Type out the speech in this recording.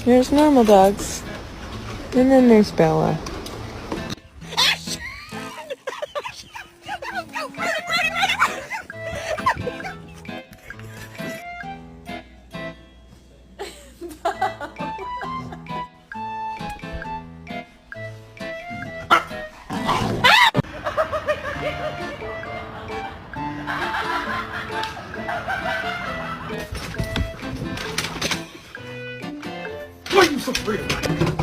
There's normal dogs. And then there's Bella. Why are you so afraid of me?